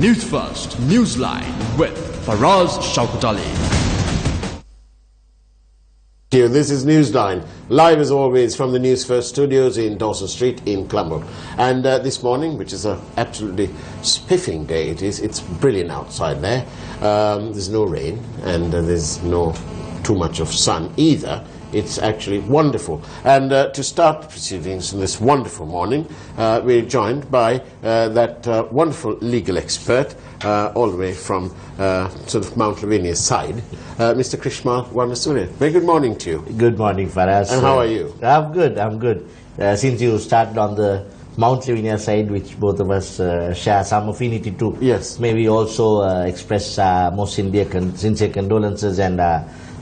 Newsfirst Newsline with Faraz Shaukat Ali. This is Newsline, live as always from the Newsfirst studios in Dawson Street in Colombo. And this morning, which is an absolutely spiffing day, it's brilliant outside there. There's no rain and there's no too much of sun either. It's actually wonderful. And to start the proceedings in this wonderful morning, we're joined by that wonderful legal expert, all the way from sort of Mount Lavinia's side, Mr. Chrishmal Warnasuriya. Very good morning to you. Good morning, Faraz. And how are you? I'm good. Since you started on the Mount Lavinia side, which both of us share some affinity to, yes, maybe also express most sincere condolences and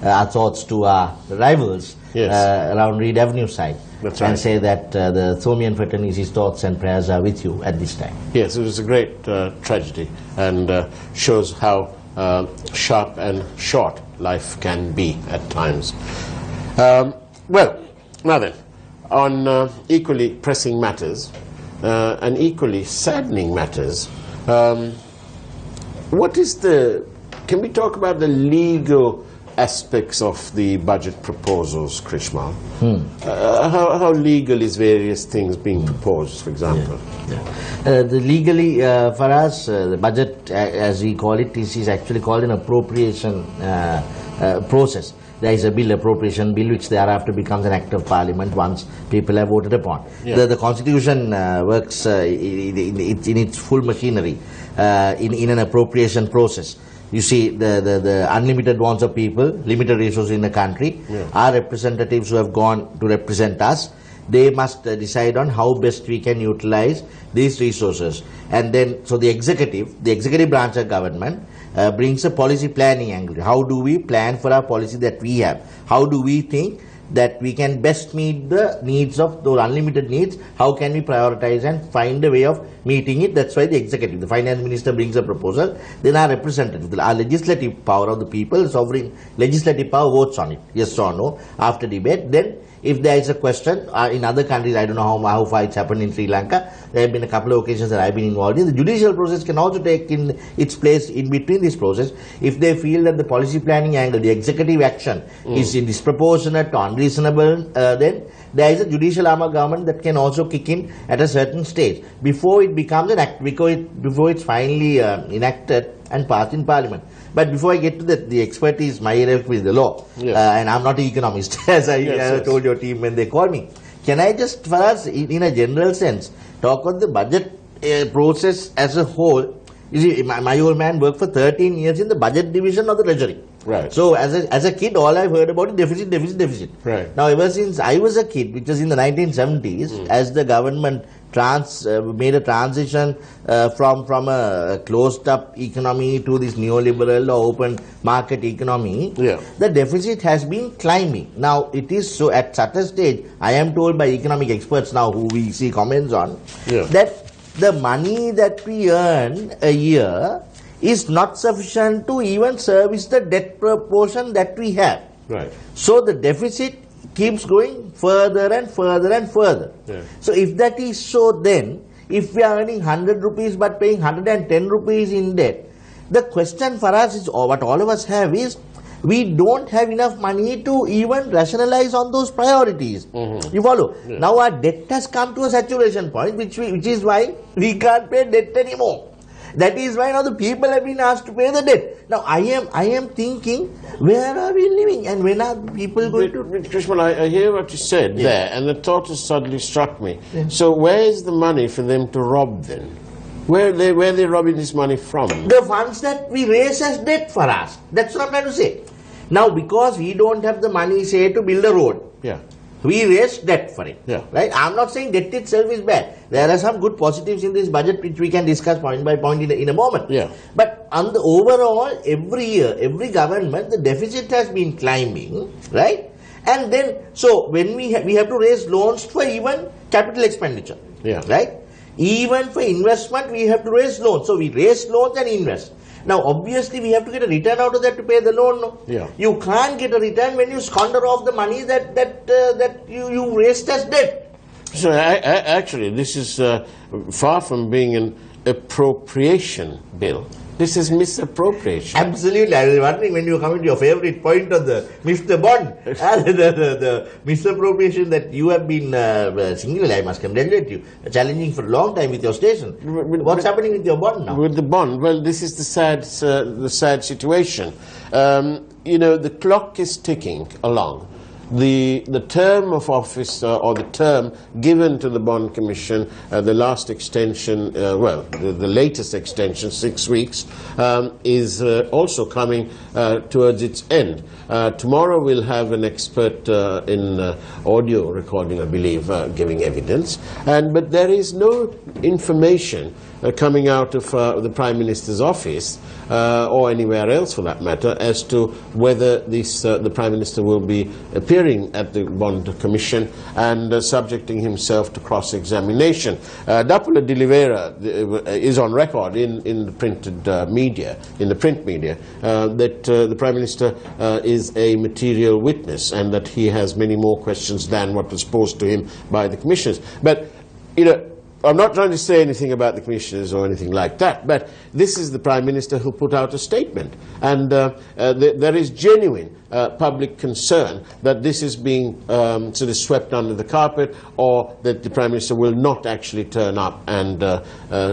our thoughts to our rivals, yes, around Reed Avenue side. That's right. And say that the Thomian fraternity's thoughts and prayers are with you at this time. Yes, it was a great tragedy and shows how sharp and short life can be at times. Well, now then, on equally pressing matters and equally saddening matters, can we talk about the legal aspects of the budget proposals, Chrishmal? How legal is various things being proposed, for example? The legally, for us, the budget, as we call it, is actually called an appropriation process. There is a bill, appropriation bill, which thereafter becomes an act of parliament once people have voted upon. Yeah. The constitution works in its full machinery in an appropriation process. You see, the unlimited wants of people, limited resources in the country, our representatives who have gone to represent us, they must decide on how best we can utilize these resources. And then, so the executive branch of government brings a policy planning angle. How do we plan for our policy that we have? How do we think that we can best meet the needs of those unlimited needs? How can we prioritize and find a way of meeting it? That's why the executive, the finance minister, brings a proposal. Then our representative, our legislative power of the people, sovereign legislative power, votes on it, yes or no, after debate. Then if there is a question, in other countries, I don't know how far it's happened in Sri Lanka, there have been a couple of occasions that I've been involved in. The judicial process can also take in its place in between this process. If they feel that the policy planning angle, the executive action is disproportionate or unreasonable, then there is a judicial arm of government that can also kick in at a certain stage before it becomes an act, before it's finally enacted and passed in parliament. But before I get to that, the expertise, my area is the law, and I'm not an economist, as I told your team when they called me. Can I just, for us, in a general sense, talk about the budget process as a whole? You see, my old man worked for 13 years in the budget division of the Treasury. Right. So as a kid, all I've heard about is deficit. Right. Now, ever since I was a kid, which was in the 1970s, as the government made a transition from a closed-up economy to this neoliberal or open market economy, the deficit has been climbing. Now, it is so at such a stage, I am told by economic experts now who we see comments on, that the money that we earn a year is not sufficient to even service the debt proportion that we have. Right. So the deficit keeps going further and further and further. So if that is so, then if we are earning 100 rupees but paying 110 rupees in debt, the question for us is, or what all of us have is, we don't have enough money to even rationalize on those priorities. You follow? Now our debt has come to a saturation point, which is why we can't pay debt anymore. That is why now the people have been asked to pay the debt. Now I am thinking, where are we living and when are people going to... Chrishmal, I hear what you said there, and the thought has suddenly struck me. So where is the money for them to rob then? Where are they robbing this money from? The funds that we raise as debt for us. That's what I'm trying to say. Now, because we don't have the money, say, to build a road, we raise debt for it. Right? I'm not saying debt itself is bad. There are some good positives in this budget which we can discuss point by point in a moment. But on the overall, every year, every government, the deficit has been climbing, right? And then, so when we have to raise loans for even capital expenditure, right? Even for investment, we have to raise loans. So we raise loans and invest. Now, obviously, we have to get a return out of that to pay the loan. No? You can't get a return when you squander off the money that you raised as debt. So actually, this is far from being an appropriation bill. This is misappropriation. Absolutely. I was wondering when you come to your favorite point on the Mr. Bond, the misappropriation that you have been singularly, I must congratulate you, challenging for a long time with your station. What's happening with your bond now? With the bond, well, this is the sad situation. The clock is ticking along. The term of office or the term given to the Bond Commission, the last extension, the latest extension, 6 weeks, is also coming towards its end. Tomorrow we'll have an expert in audio recording, I believe, giving evidence. But there is no information coming out of the Prime Minister's office or anywhere else for that matter as to whether the Prime Minister will be appearing at the Bond Commission and subjecting himself to cross-examination. Dapula de Oliveira is on record in the printed media, in the print media, that the Prime Minister is a material witness and that he has many more questions than what was posed to him by the commissioners. But, I'm not trying to say anything about the commissioners or anything like that, but this is the Prime Minister who put out a statement. And there is genuine public concern that this is being sort of swept under the carpet, or that the Prime Minister will not actually turn up and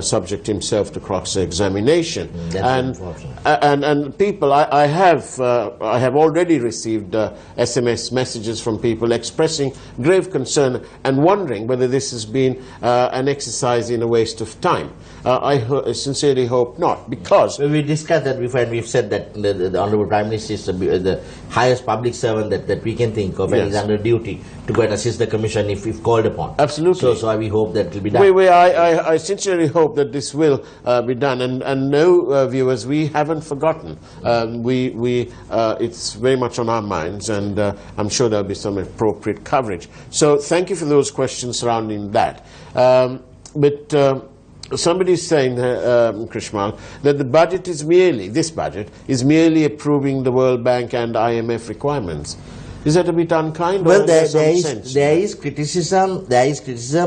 subject himself to cross-examination. And people, I have already received SMS messages from people expressing grave concern and wondering whether this has been an exercise in a waste of time. I sincerely hope not, because we discussed that before, and we've said that the Honourable Prime Minister is the highest public servant that we can think of, and is under duty to go and assist the Commission if called upon. Absolutely. So we hope that it will be done. I sincerely hope that this will be done, and no, viewers, we haven't forgotten. It's very much on our minds, and I'm sure there'll be some appropriate coverage. So thank you for those questions surrounding that. Somebody is saying, Chrishmal, that this budget is merely approving the World Bank and IMF requirements. Is that a bit unkind? Well, there is criticism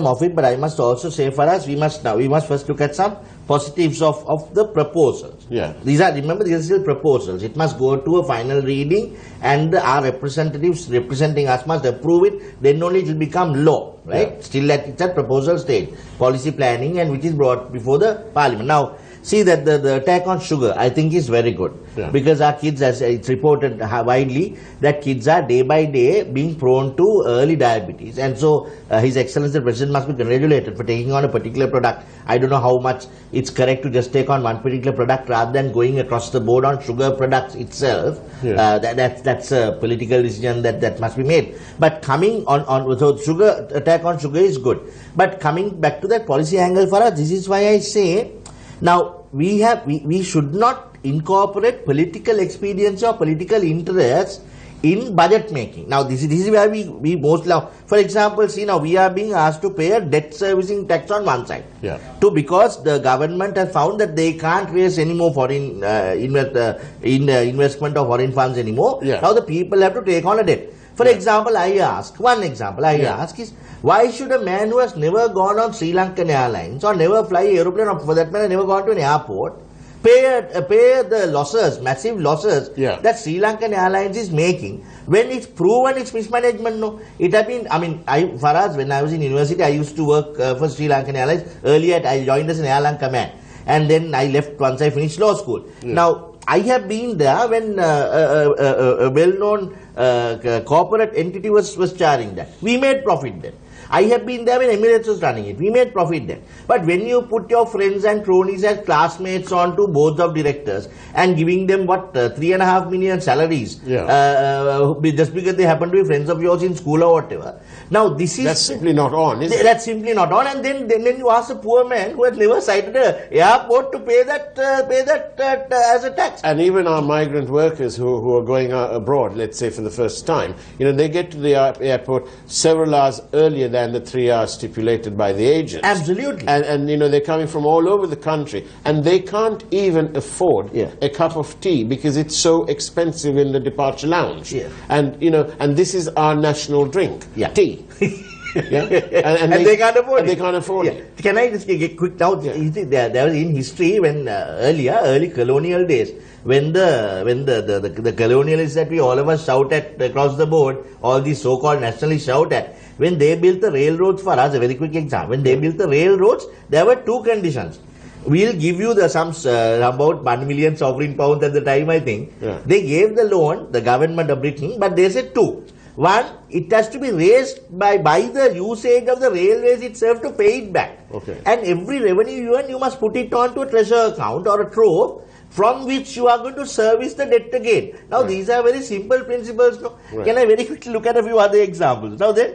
of it, but I must also say for us, we must first look at some positives of the proposals. Yeah. Remember, these are still proposals. It must go to a final reading, and our representatives representing us must approve it. Then only it will become law, right? Yeah. Still it's at proposal stage, policy planning, and which is brought before the Parliament. Now, see that the attack on sugar, I think, is very good. Yeah. Because our kids, as it's reported widely, that kids are day by day being prone to early diabetes. And so His Excellency the President must be congratulated for taking on a particular product. I don't know how much it's correct to just take on one particular product rather than going across the board on sugar products itself. Yeah. That's a political decision that must be made. But coming on so sugar, attack on sugar is good. But coming back to that policy angle for us, this is why I say, now we should not incorporate political expediency or political interests in budget making. Now this is where we most love. For example, see, now we are being asked to pay a debt servicing tax on one side. Yeah. Because the government has found that they can't raise any more foreign investment of foreign funds anymore. Yeah. Now the people have to take on a debt. For example, I ask is, why should a man who has never gone on Sri Lankan Airlines or never fly aeroplane, or for that matter never gone to an airport, pay the losses, massive losses that Sri Lankan Airlines is making, when it's proven it's mismanagement? No, it has been. For us, when I was in university, I used to work for Sri Lankan Airlines. Earlier, I joined as an airline command, and then I left once I finished law school. Now, I have been there when a well-known corporate entity was charging that. We made profit then. I have been there when Emirates was running it. We made profit then. But when you put your friends and cronies and classmates onto boards of directors and giving them 3.5 million salaries, just because they happen to be friends of yours in school or whatever. Now that's simply not on, is it? That's simply not on. And then you ask a poor man who has never sighted an airport to pay that as a tax. And even our migrant workers who are going abroad, let's say for the first time, they get to the airport several hours earlier than the 3 hours stipulated by the agents. Absolutely. And they're coming from all over the country, and they can't even afford a cup of tea because it's so expensive in the departure lounge. Yeah. And this is our national drink, tea. Yeah? And they can't afford and it. they can't afford Yeah. it. Can I just get quick now? You see, there was in history when early colonial days, when the colonialists that we all of us shout at across the board, all these so-called nationalists shout at, when they built the railroads for us, a very quick example, when they built the railroads, there were two conditions. We'll give you the sums about 1 million sovereign pounds at the time, I think. Yeah. They gave the loan, the government of Britain, but they said two. One, it has to be raised by the usage of the railways itself to pay it back. Okay. And every revenue you earn, you must put it onto a treasure account or a trove from which you are going to service the debt again. Now, these are very simple principles. No? Right. Can I very quickly look at a few other examples? Now then,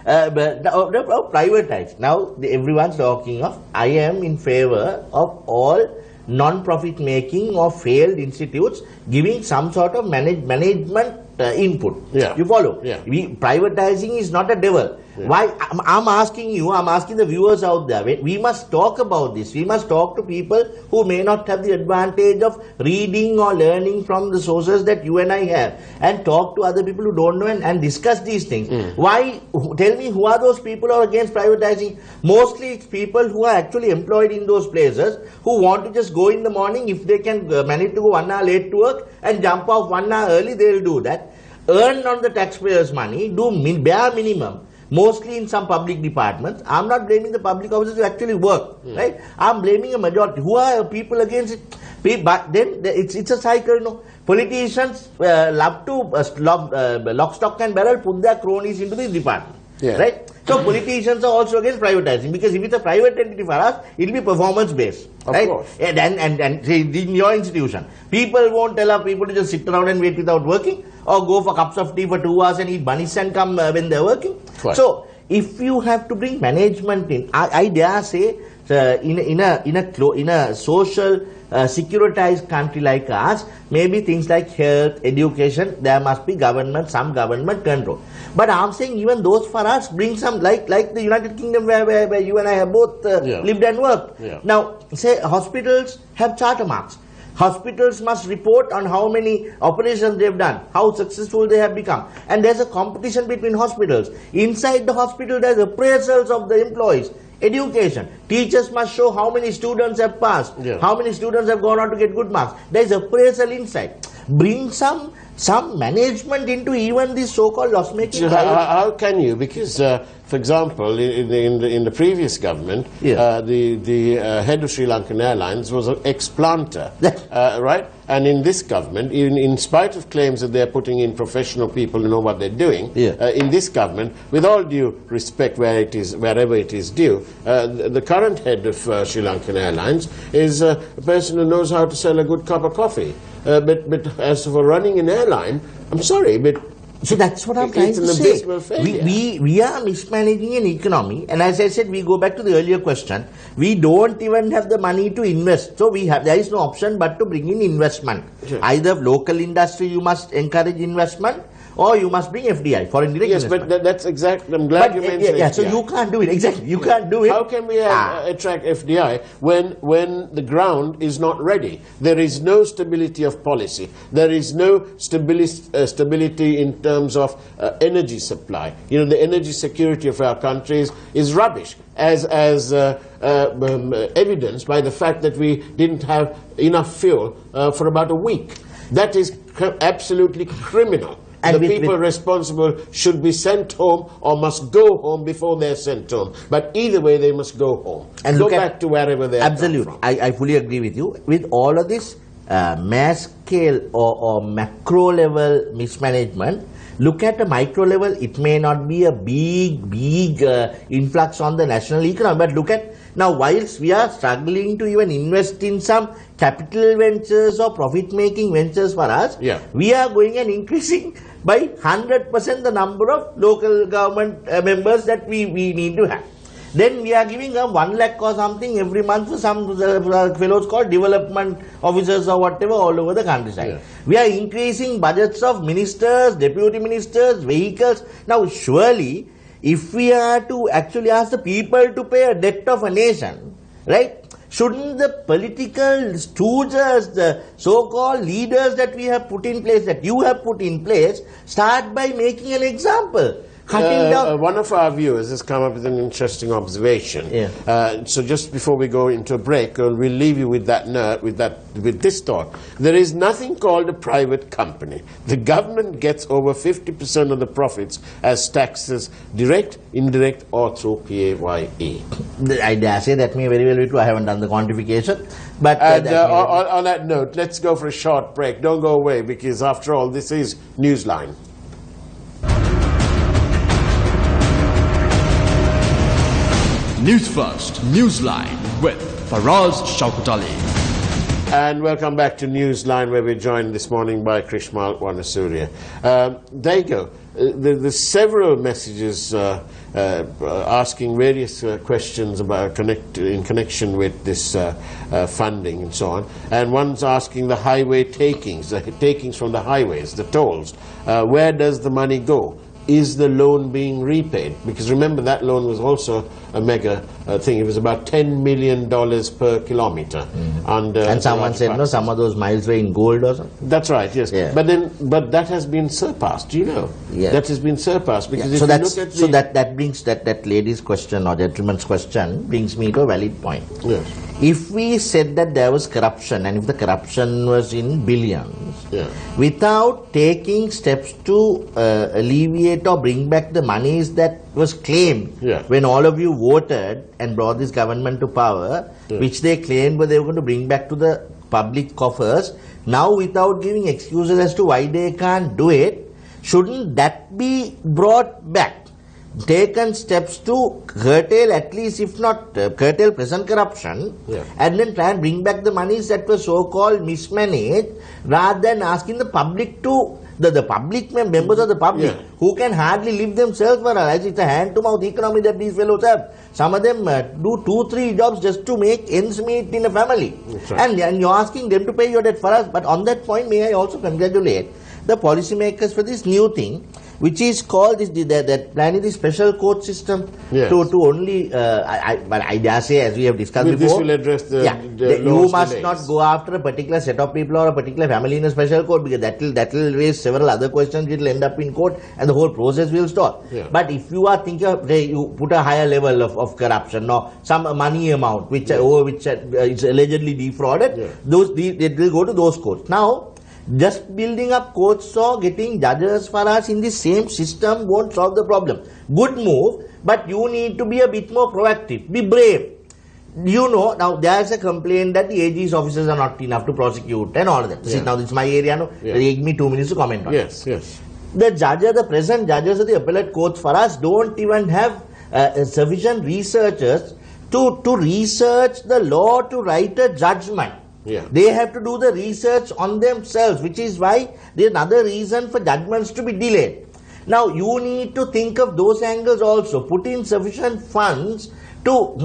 privatize. Now, everyone's talking of, I am in favor of all non-profit making or failed institutes giving some sort of management input. Yeah. You follow? Yeah. Privatizing is not a devil. Yeah. Why? I'm asking you, I'm asking the viewers out there, we must talk about this. We must talk to people who may not have the advantage of reading or learning from the sources that you and I have, and talk to other people who don't know and discuss these things. Why? Tell me, who are those people who are against privatizing? Mostly it's people who are actually employed in those places, who want to just go in the morning. If they can manage to go 1 hour late to work and jump off 1 hour early, they will do that. Earn on the taxpayers' money, do bare minimum, mostly in some public departments. I'm not blaming the public officers who actually work, right? I'm blaming a majority. Who are people against it? But then it's a cycle, no? Politicians love to lock, stock and barrel, put their cronies into the department, right? So politicians are also against privatizing, because if it's a private entity for us, it will be performance based, right? Of course. And say in your institution, people won't tell people to just sit around and wait without working, or go for cups of tea for 2 hours and eat bunnies and come when they're working. Right. So if you have to bring management in, I dare say, in a social securitized country like ours, maybe things like health, education, there must be some government control. But I'm saying even those for us bring some, like the United Kingdom where you and I have both lived and worked. Yeah. Now, say hospitals have charter marks. Hospitals must report on how many operations they've done, how successful they have become. And there's a competition between hospitals. Inside the hospital, there's appraisals of the employees. Education. Teachers must show how many students have passed, how many students have gone on to get good marks. There's appraisal inside. Bring some management into even these so-called loss-making. So how can you? Because, for example, in the previous government, the head of Sri Lankan Airlines was an ex-planter, right? And in this government, in spite of claims that they're putting in professional people who know what they're doing, in this government, with all due respect wherever it is due, the current head of Sri Lankan Airlines is a person who knows how to sell a good cup of coffee. But as for running an airline, I'm sorry, but so that's what I'm trying to say. It's an abysmal failure. We are mismanaging an economy, and as I said, we go back to the earlier question. We don't even have the money to invest, so there is no option but to bring in investment. Sure. Either local industry, you must encourage investment, or you must bring FDI, foreign direct investment. But that's exactly, I'm glad you mentioned FDI. So you can't do it, exactly, you can't do it. How can we attract FDI when the ground is not ready? There is no stability of policy. There is no stability in terms of energy supply. You know, the energy security of our countries is rubbish, as evidenced by the fact that we didn't have enough fuel for about a week. That is absolutely criminal. And the people responsible should be sent home or must go home before they're sent home. But either way, they must go home. And go back to wherever they are. Absolutely. I fully agree with you. With all of this mass scale or macro level mismanagement, look at the micro level. It may not be a big influx on the national economy, but look at now, whilst we are struggling to even invest in some capital ventures or profit-making ventures for us, we are going and increasing by 100% the number of local government members that we need to have. Then we are giving 1 lakh or something every month for some fellows called development officers or whatever all over the countryside. We are increasing budgets of ministers, deputy ministers, vehicles. Now surely, if we are to actually ask the people to pay a debt of a nation, right? Shouldn't the political stooges, the so-called leaders that we have put in place, that you have put in place, start by making an example? cutting down. One of our viewers has come up with an interesting observation. Yeah. So just before we go into a break, we'll leave you with with this thought. There is nothing called a private company. The government gets over 50% of the profits as taxes, direct, indirect, or through PAYE. I dare say that may very well be true. I haven't done the quantification. But on that note, let's go for a short break. Don't go away, because after all, this is Newsline. News First, Newsline with Faraz Shaukat Ali. And welcome back to Newsline, where we're joined this morning by Chrishmal Warnasuriya. There you go. There's several messages asking various questions about in connection with this funding and so on. And one's asking the highway takings, the takings from the highways, the tolls. Where does the money go? Is the loan being repaid? Because remember, that loan was also a mega thing. It was about $10 million per kilometer. And someone said, no, some of those miles were in gold or something. That's right, yes. Yeah. But that has been surpassed, do you know? Yeah. That has been surpassed. Because Yeah. if So, you that's, look at so that brings that lady's question or gentleman's question brings me to a valid point. Yes. If we said that there was corruption, and if the corruption was in billions, Yeah. without taking steps to alleviate or bring back the monies that was claimed Yeah. when all of you voted and brought this government to power, Yeah. which they claimed they were going to bring back to the public coffers, now without giving excuses as to why they can't do it, shouldn't that be brought back? Taken steps to curtail, at least if not curtail present corruption, Yeah. and then try and bring back the monies that were so-called mismanaged, rather than asking the public to, the public members of the public, Yeah. who can hardly live themselves for a life. It's a hand-to-mouth economy that these fellows have. Some of them do 2-3 jobs just to make ends meet in a family. That's right. And you're asking them to pay your debt for us. But on that point, may I also congratulate the policymakers for this new thing, which is called that planning the special court system. Yes. to only but I dare say, as we have discussed This before, will address the you laws must delays. not go after a particular set of people or a particular family in a special court, because that will raise several other questions. It will end up in court and the whole process will stop. Yeah. But if you are thinking of, say, you put a higher level of corruption or some money amount which is allegedly defrauded, Yeah. it will go to those courts. Now, just building up courts or getting judges for us in the same system won't solve the problem. Good move, but you need to be a bit more proactive. Be brave. You know, now there's a complaint that the AG's officers are not enough to prosecute and all of that. Yeah. Now this is my area, no? Yeah. Give me 2 minutes to comment on it. Yes. The present judges of the appellate courts for us don't even have sufficient researchers to research the law to write a judgment. Yeah. They have to do the research on themselves, which is why there's another reason for judgments to be delayed. Now, you need to think of those angles also. Put in sufficient funds to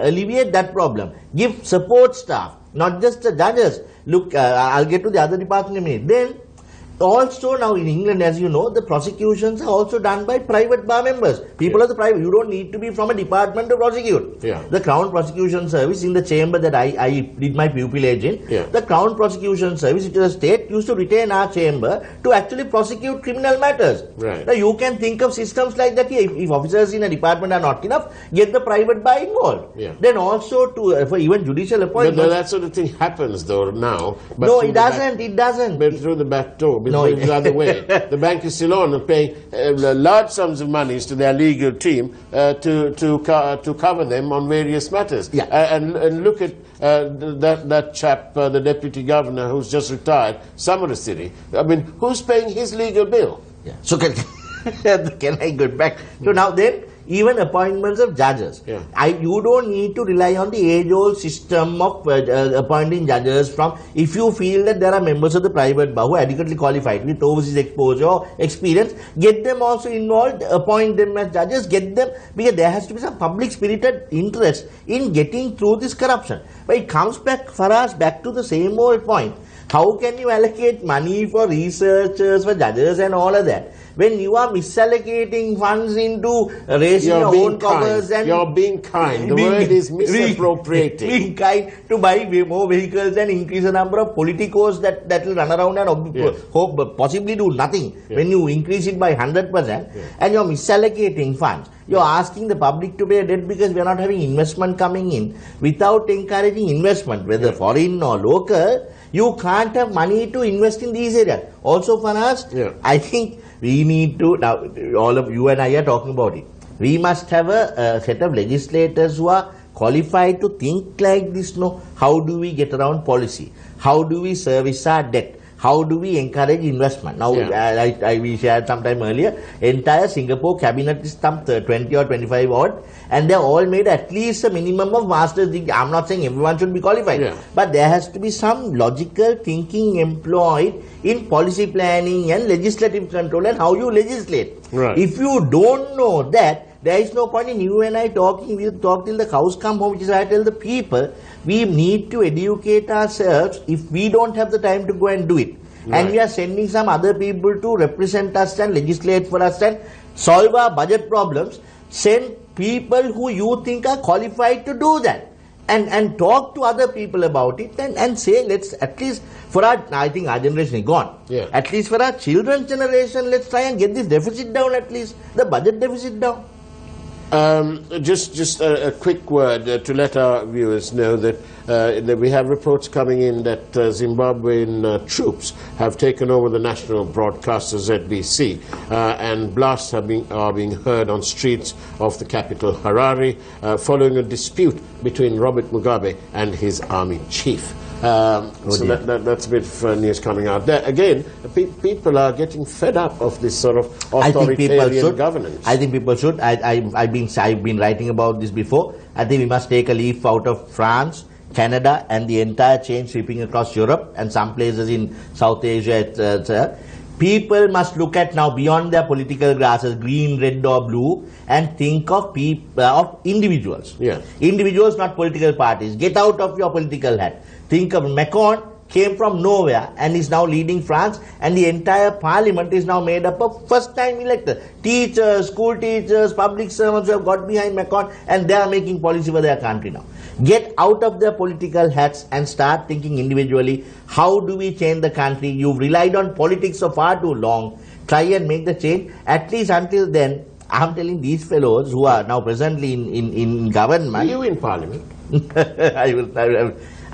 alleviate that problem. Give support staff, not just the judges. Look, I'll get to the other department in a minute. Then, also now in England, as you know, the prosecutions are also done by private bar members. People of the private, you don't need to be from a department to prosecute. Yeah. The Crown Prosecution Service in the chamber that I did my pupillage in, Yeah. the Crown Prosecution Service, which is a state, used to retain our chamber to actually prosecute criminal matters. Right. Now you can think of systems like that here. If officers in a department are not enough, get the private bar involved. Yeah. Then also for even judicial But appointments. that sort of thing happens though now. But No, through it the back- doesn't. It doesn't. But through the back door, No, because the other way. The bank is still on paying large sums of monies to their legal team to cover them on various matters. Yeah. And look at that chap, the deputy governor who's just retired, Samarasiri. I mean, who's paying his legal bill? Yeah. So can I get back? So now then, even appointments of judges. Yeah. You don't need to rely on the age-old system of appointing judges from, if you feel that there are members of the private bar who are adequately qualified with overseas exposure or experience, get them also involved, appoint them as judges, get them, because there has to be some public-spirited interest in getting through this corruption. But it comes back for us back to the same old point. How can you allocate money for researchers, for judges and all of that? when you are misallocating funds into raising your own coffers and you're being kind. The word is misappropriating. Being kind to buy more vehicles and increase the number of politicos that will run around and hope possibly do nothing. When you increase it by 100% and you're misallocating funds, you're asking the public to pay a debt because we are not having investment coming in. Without encouraging investment, whether foreign or local, you can't have money to invest in these areas. Also for us, I think we need to, now all of you and I are talking about it, we must have a set of legislators who are qualified to think like this. No, how do we get around policy? How do we service our debt? How do we encourage investment? Now, we shared sometime earlier, entire Singapore cabinet is some 20 or 25 odd, and they all made at least a minimum of master's degree. I'm not saying everyone should be qualified, but there has to be some logical thinking employed in policy planning and legislative control and how you legislate. Right. If you don't know that, there is no point in you and I talking. We talk till the cows come home, which is why I tell the people, we need to educate ourselves if we don't have the time to go and do it. Right. And we are sending some other people to represent us and legislate for us and solve our budget problems. Send people who you think are qualified to do that. And talk to other people about it and say, let's at least for our, I think our generation is gone. At least for our children's generation, let's try and get this deficit down, at least the budget deficit down. Just a quick word to let our viewers know that we have reports coming in that Zimbabwean troops have taken over the national broadcaster ZBC, and blasts are being heard on streets of the capital Harare following a dispute between Robert Mugabe and his army chief. So that's a bit of news coming out there. Again, people are getting fed up of this sort of authoritarian governance. I think people should. I've been writing about this before. I think we must take a leaf out of France, Canada, and the entire chain sweeping across Europe and some places in South Asia, etc. People must look at now beyond their political grasses, green, red or blue, and think of individuals. Individuals, not political parties. Get out of your political hat. Think of Macron, came from nowhere and is now leading France, and the entire parliament is now made up of first-time electors. Teachers, school teachers, public servants who have got behind Macron, and they are making policy for their country now. Get out of their political hats and start thinking individually. How do we change the country? You've relied on politics for far too long. Try and make the change. At least until then, I'm telling these fellows who are now presently in government. Are you in parliament?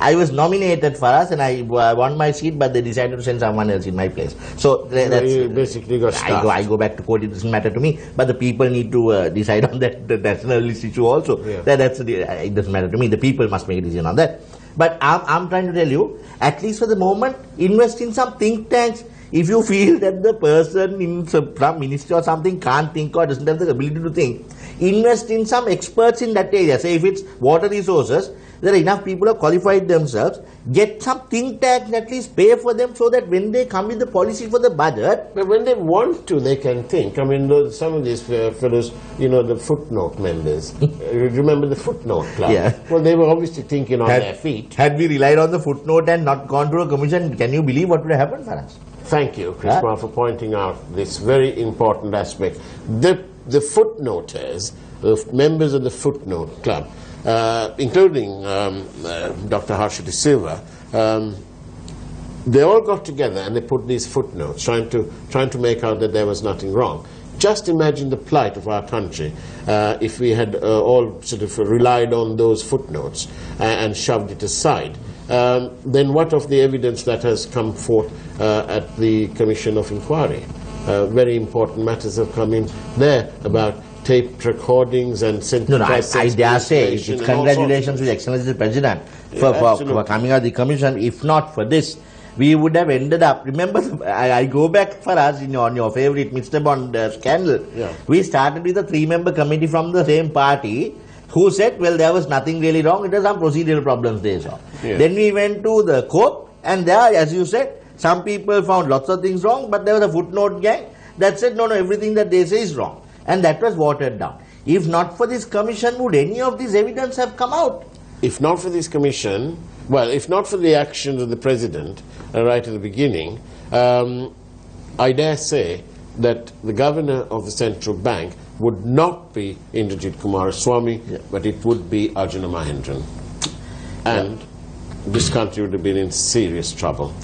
I was nominated for us and I won my seat, but they decided to send someone else in my place. So that's you basically got stuffed. I go back to court. It doesn't matter to me. But the people need to decide on that. The nationalist issue also. It doesn't matter to me. The people must make a decision on that. But I'm trying to tell you, at least for the moment, invest in some think tanks. If you feel that the person in some ministry or something can't think or doesn't have the ability to think, invest in some experts in that area. Say if it's water resources, there are enough people who have qualified themselves. Get some think tanks, at least pay for them so that when they come with the policy for the budget. But when they want to, they can think. I mean, some of these fellows, the footnote members. Remember the footnote club? Well, they were obviously thinking on their feet. Had we relied on the footnote and not gone to a commission, can you believe what would have happened for us? Thank you, Chrishmal, for pointing out this very important aspect. The footnoters, the members of the footnote club, including Dr. Harshita Silva, they all got together and they put these footnotes, trying to make out that there was nothing wrong. Just imagine the plight of our country if we had all sort of relied on those footnotes and shoved it aside. Then what of the evidence that has come forth at the Commission of Inquiry? Very important matters have come in there about taped recordings and I dare say, it's congratulations to the Excellency President for coming out of the Commission. If not for this, we would have ended up, remember, I go back for us on your favorite Mr. Bond scandal. We started with a 3-member committee from the same party who said, well, there was nothing really wrong, it was some procedural problems they saw. Then we went to the court, and there, as you said, some people found lots of things wrong, but there was a footnote gang that said, no, everything that they say is wrong. And that was watered down. If not for this commission, would any of this evidence have come out? If not for this commission, well, if not for the actions of the President right at the beginning, I dare say that the governor of the central bank would not be Indrajit Kumaraswamy, but it would be Arjuna Mahendran. And this country would have been in serious trouble.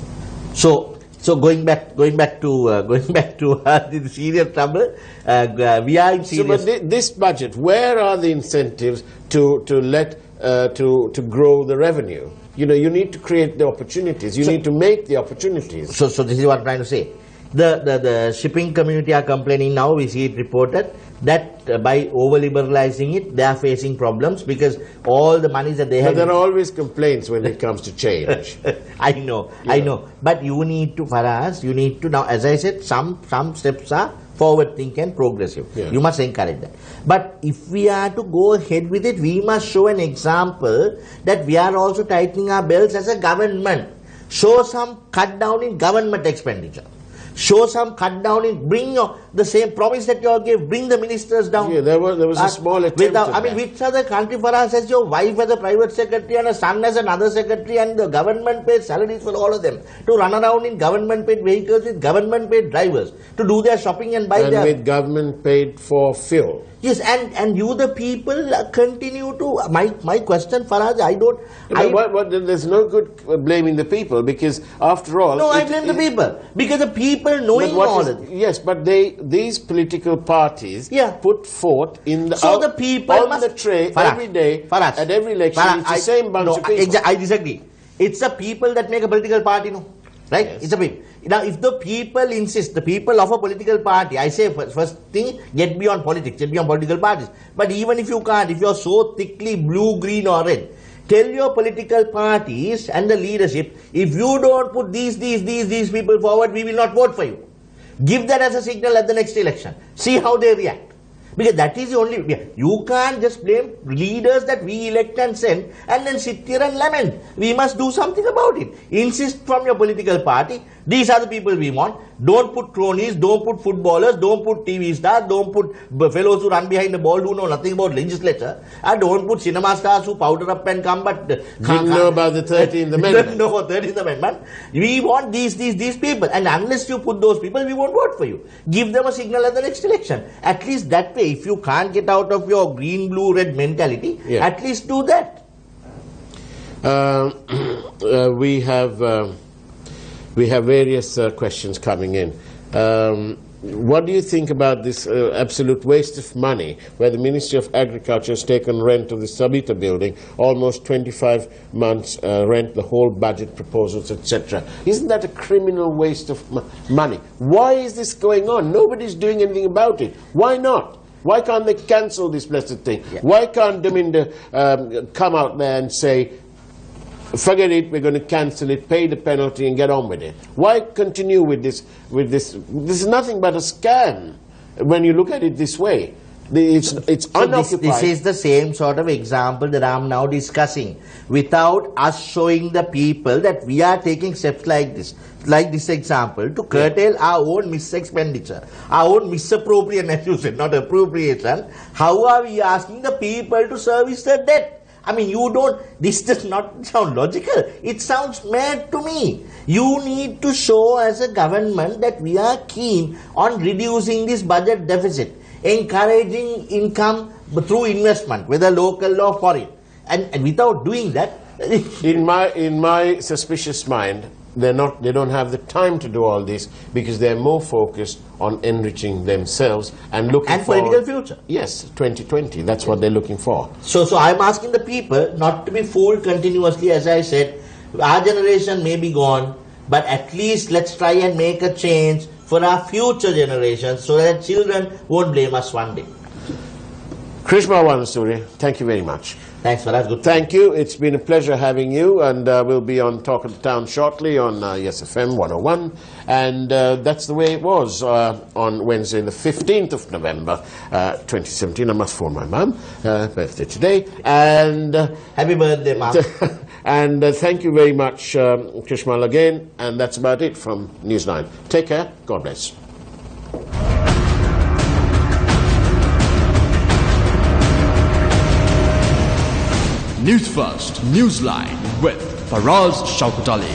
So going back to the serious trouble, we are in serious. So, but this budget, where are the incentives to grow the revenue? You know, you need to create the opportunities. You need to make the opportunities. So this is what I'm trying to say. The shipping community are complaining now. We see it reported that by over-liberalizing it, they are facing problems because all the money that they have. But there are always complaints when it comes to change. I know. But you need to, for us, you need to now, as I said, some steps are forward-thinking and progressive. Yeah. You must encourage that. But if we are to go ahead with it, we must show an example that we are also tightening our belts as a government. Show some cut down in government expenditure. Show some cut down in, bring the same promise that you all gave, bring the ministers down. Yeah, there was a small attempt at that. which other country for us has your wife as a private secretary and a son as another secretary and the government paid salaries for all of them to run around in government paid vehicles with government paid drivers to do their shopping and buy and with government paid for fuel. Yes, and you the people continue to, my question Faraj, There's no good blaming the people because after all... No, I blame the people because the people knowing all of this. Yes, but these political parties put forth in the... So the people on must... the tray Faraj, every day, Faraj, at every election, Faraj, it's the same bunch of people. I disagree. It's the people that make a political party, no? Right? Yes. It's a people. Now, if the people insist, the people of a political party, I say first thing, get beyond politics, get beyond political parties. But even if you can't, if you're so thickly blue, green or red, tell your political parties and the leadership, if you don't put these people forward, we will not vote for you. Give that as a signal at the next election. See how they react. Because that is the only... You can't just blame leaders that we elect and send and then sit here and lament. We must do something about it. Insist from your political party, these are the people we want. Don't put cronies, don't put footballers, don't put TV stars, don't put fellows who run behind the ball who know nothing about legislature. And don't put cinema stars who powder up and come but... Didn't know about the 13th Amendment. Didn't know about 13th Amendment. We want these people. And unless you put those people, we won't vote for you. Give them a signal at the next election. At least that way, if you can't get out of your green, blue, red mentality, at least do that. We have various questions coming in. What do you think about this absolute waste of money where the Ministry of Agriculture has taken rent of the Sabita building, almost 25 months rent, the whole budget proposals, etc. Isn't that a criminal waste of money? Why is this going on? Nobody's doing anything about it. Why not? Why can't they cancel this blessed thing? Why can't Daminda come out there and say, forget it, we're going to cancel it, pay the penalty and get on with it? Why continue with this? This is nothing but a scam when you look at it this way. It's unoccupied. This is the same sort of example that I'm now discussing without us showing the people that we are taking steps like this example to curtail our own misexpenditure, our own misappropriation, as you said, not appropriation. How are we asking the people to service the debt? I mean, this does not sound logical. It sounds mad to me. You need to show as a government that we are keen on reducing this budget deficit, encouraging income through investment, whether local or foreign. And without doing that... In my suspicious mind, they don't have the time to do all this because they're more focused on enriching themselves and looking for... And political future. Yes, 2020. That's what they're looking for. So I'm asking the people not to be fooled continuously. As I said, our generation may be gone, but at least let's try and make a change for our future generations so that children won't blame us one day. Chrishmal Warnasuriya, thank you very much. Thanks, Faraj. Good. Thank you. It's been a pleasure having you, and we'll be on Talk of the Town shortly on Yes FM 101. And that's the way it was on Wednesday, the 15th of November, 2017. I must phone my mum, birthday today. And happy birthday, Mum. And thank you very much, Chrishmal, again. And that's about it from News 9. Take care. God bless. Newsfirst Newsline with Faraz Shaukat Ali.